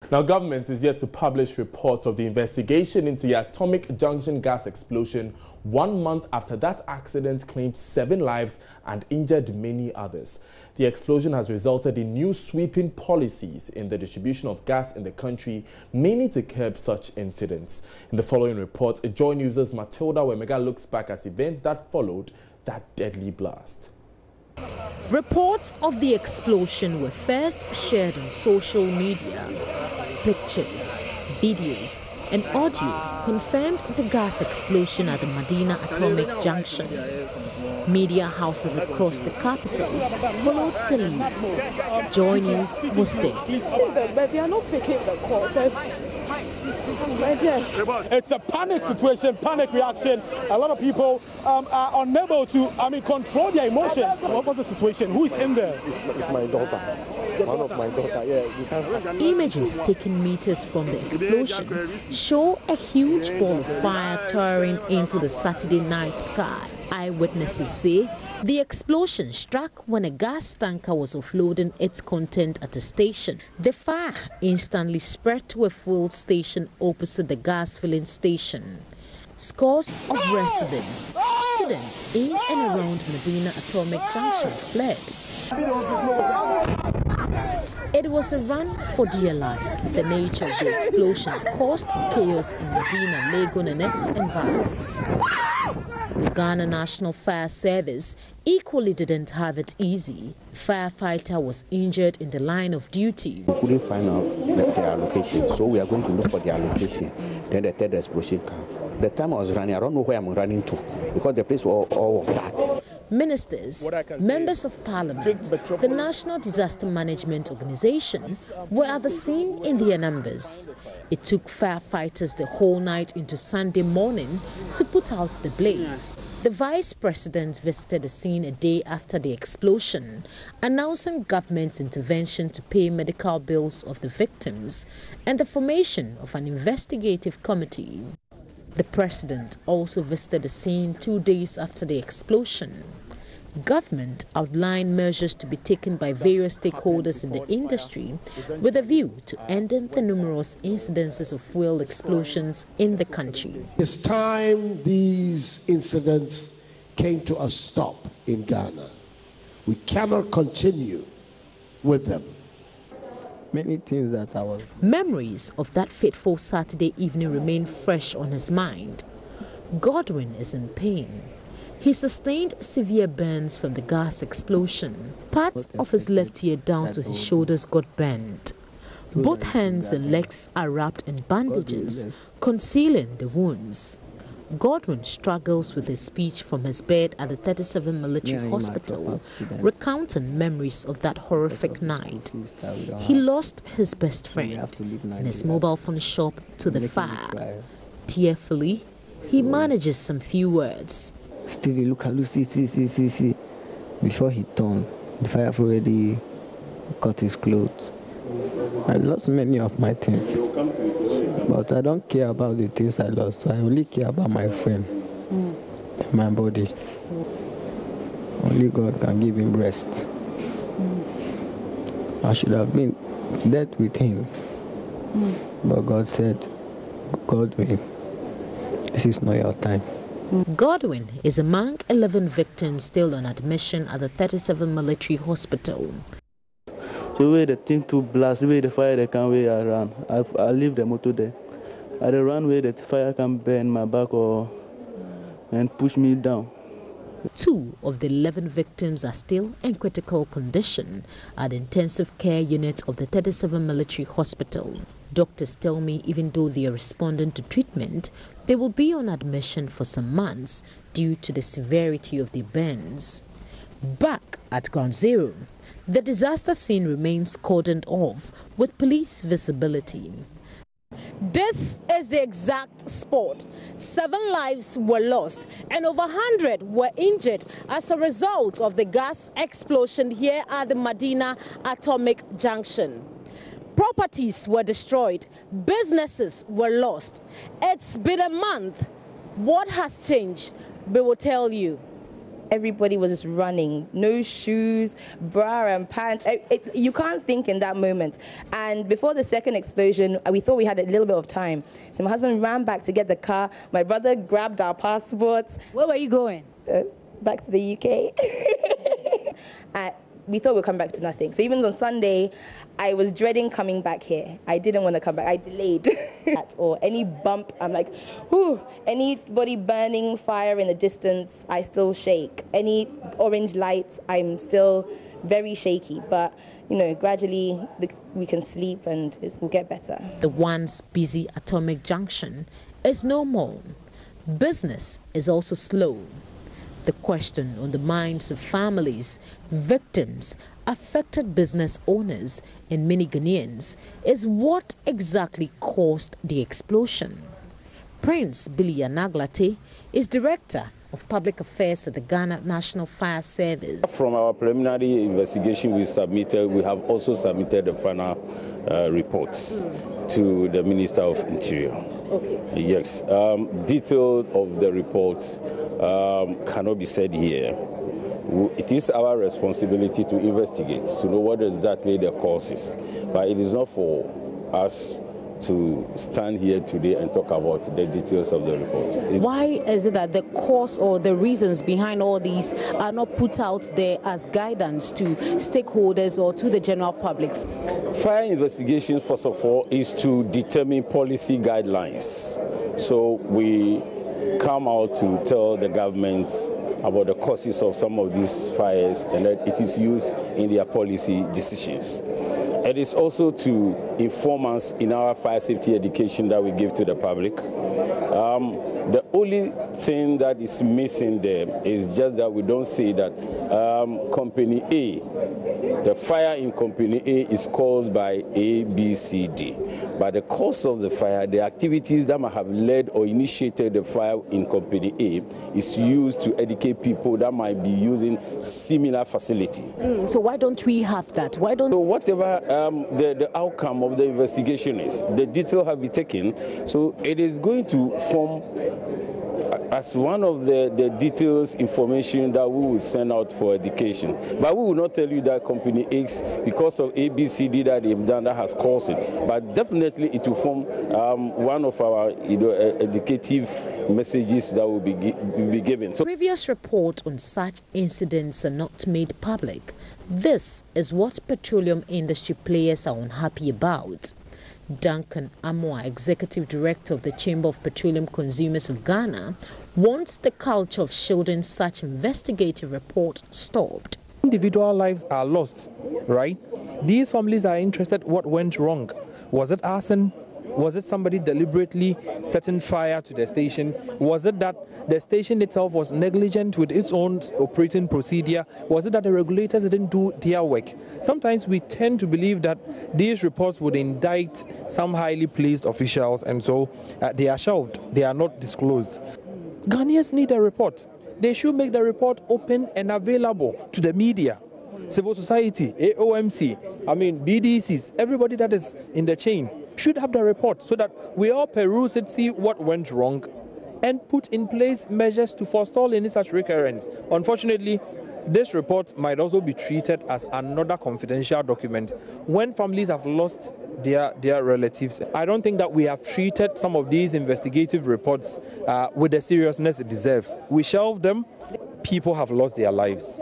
Now, government is yet to publish reports of the investigation into the Atomic Junction gas explosion 1 month after that accident claimed 7 lives and injured many others. The explosion has resulted in new sweeping policies in the distribution of gas in the country, mainly to curb such incidents. In the following report, Joy News' Matilda Wemega looks back at events that followed that deadly blast. Reports of the explosion were first shared on social media. Pictures, videos and audio confirmed the gas explosion at the Madina-Atomic junction. Media houses across the capital followed the leads. Joy News was there. But they are not picking the quarters. It's a panic situation, panic reaction. A lot of people are unable to, control their emotions. What was the situation? Who is in there? It's my daughter. One of my daughter. Yeah. Images taken meters from the explosion show a huge ball of fire towering into the Saturday night sky. Eyewitnesses say the explosion struck when a gas tanker was offloading its content at a station. The fire instantly spread to a fuel station opposite the gas filling station. Scores of residents, students in and around Madina-Atomic junction fled. It was a run for dear life. The nature of the explosion caused chaos in Medina, Legon and its environs. The Ghana National Fire Service equally didn't have it easy. A firefighter was injured in the line of duty. We couldn't find out their location, so we are going to look for their location. Then the third explosion came. The time I was running, I don't know where I'm running to, because the place all was dark. Ministers, members of parliament, the National Disaster Management Organization were at the scene in their numbers. It took firefighters the whole night into Sunday morning to put out the blaze. The Vice President visited the scene a day after the explosion, announcing government's intervention to pay medical bills of the victims and the formation of an investigative committee. The President also visited the scene 2 days after the explosion. Government outlined measures to be taken by various stakeholders in the industry with a view to ending the numerous incidences of fuel explosions in the country. It's time these incidents came to a stop in Ghana. We cannot continue with them. Many things that I was... Memories of that fateful Saturday evening remain fresh on his mind. Godwin is in pain. He sustained severe burns from the gas explosion. Parts of his left ear down to his shoulders got burned. Both hands and legs are wrapped in bandages, concealing the wounds. Godwin struggles with his speech from his bed at the 37 Military Hospital, recounting memories of that horrific night. He lost his best friend and his mobile phone shop to the fire. Tearfully, he manages some few words. Stevie, look at Lucy, see. Before he turned, the fire already cut his clothes. I lost many of my things, but I don't care about the things I lost. I only care about my friend and my body. Only God can give him rest. I should have been dead with him, but God said, Godwin, this is not your time. Godwin is among 11 victims still on admission at the 37 Military Hospital. So where the thing to blast, where the fire they can where I run. I leave the motor there. I run where the fire can burn my back and push me down. 2 of the 11 victims are still in critical condition at the intensive care unit of the 37 Military Hospital. Doctors tell me even though they are responding to treatment, they will be on admission for some months due to the severity of the burns. Back at Ground Zero, the disaster scene remains cordoned off with police visibility. This is the exact spot. 7 lives were lost and over 100 were injured as a result of the gas explosion here at the Madina-Atomic junction. Properties were destroyed, businesses were lost. It's been a month. What has changed? We will tell you. everybody was just running. No shoes, bra and pants. You can't think in that moment. And before the second explosion, we thought we had a little bit of time. So my husband ran back to get the car. My brother grabbed our passports. Where were you going? Back to the UK. We thought we'd come back to nothing. So even on Sunday, I was dreading coming back here. I didn't want to come back. I delayed. Or any bump, I'm like, whew. Anybody burning fire in the distance, I still shake. Any orange lights, I'm still very shaky. But, you know, gradually we can sleep and it will get better. The once busy Atomic Junction is no more. Business is also slow. The question on the minds of families, victims, affected business owners and many Ghanaians is what exactly caused the explosion. Prince Billy Anaglate is Director of Public Affairs at the Ghana National Fire Service. From our preliminary investigation we have also submitted the final reports to the Minister of Interior. Okay. Yes. Detail of the reports cannot be said here. It is our responsibility to investigate, to know what exactly the cause is. But it is not for us to stand here today and talk about the details of the report. Why is it that the cause or the reasons behind all these are not put out there as guidance to stakeholders or to the general public? Fire investigation, first of all, is to determine policy guidelines. So we come out to tell the governments about the causes of some of these fires, and that it is used in their policy decisions. It is also to inform us in our fire safety education that we give to the public. The only thing that is missing there is just that we don't say that Company A, the fire in Company A is caused by A, B, C, D. But the cause of the fire, the activities that might have led or initiated the fire in Company A is used to educate people that might be using similar facility. So why don't we have that? Why don't... So whatever the outcome of the investigation is, the detail have been taken, so it is going to form as one of the details information that we will send out for education. But we will not tell you that Company X, because of ABCD that they've done, that has caused it. But definitely it will form one of our educative messages that will be given. So previous reports on such incidents are not made public. This is what petroleum industry players are unhappy about. Duncan Amoa, Executive Director of the Chamber of Petroleum Consumers of Ghana, wants the culture of shielding such investigative reports stopped. Individual lives are lost, right? These families are interested what went wrong. Was it arson? Was it somebody deliberately setting fire to the station? Was it that the station itself was negligent with its own operating procedure? Was it that the regulators didn't do their work? Sometimes we tend to believe that these reports would indict some highly placed officials, and so they are shelved. They are not disclosed. Ghanaians need a report. They should make the report open and available to the media, civil society, AOMC, BDCs, everybody that is in the chain should have the report so that we all peruse it, see what went wrong, and put in place measures to forestall any such recurrence. Unfortunately, this report might also be treated as another confidential document when families have lost their relatives. I don't think that we have treated some of these investigative reports with the seriousness it deserves. We shelve them. People have lost their lives.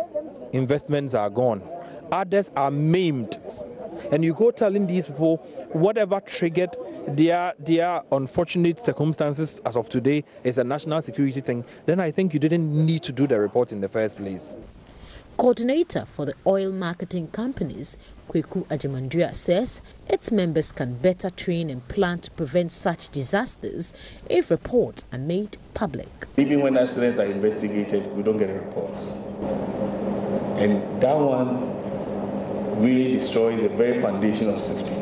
Investments are gone. Others are maimed. And you go telling these people whatever triggered their unfortunate circumstances as of today is a national security thing, then I think you didn't need to do the report in the first place. Coordinator for the oil marketing companies, Kweku Ajimandua, says its members can better train and plan to prevent such disasters if reports are made public. Even when accidents are investigated, we don't get reports. And that one really destroys the very foundation of safety.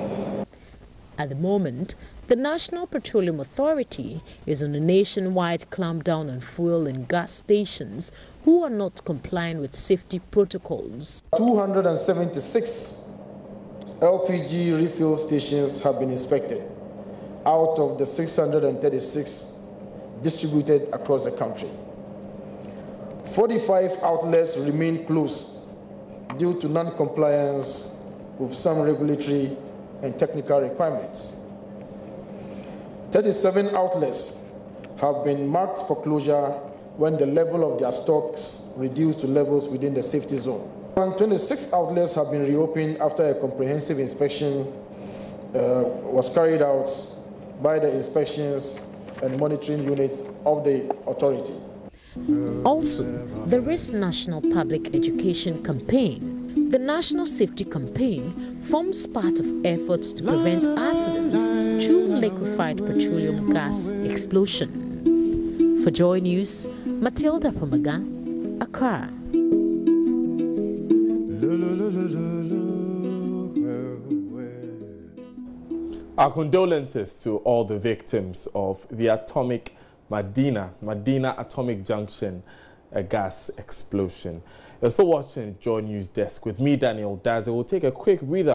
At the moment, the National Petroleum Authority is on a nationwide clampdown on fuel and gas stations who are not complying with safety protocols. 276 LPG refill stations have been inspected out of the 636 distributed across the country. 45 outlets remain closed due to non-compliance with some regulatory and technical requirements. 37 outlets have been marked for closure when the level of their stocks reduced to levels within the safety zone. 26 outlets have been reopened after a comprehensive inspection was carried out by the inspections and monitoring units of the authority. Also, there is National Public Education Campaign. The National Safety Campaign forms part of efforts to prevent accidents through liquefied petroleum gas explosion. For Joy News, Matilda Pomaga, Accra. Our condolences to all the victims of the Madina-Atomic Junction gas explosion. You're still watching Joy News Desk with me, Daniel Daze. We'll take a quick breather.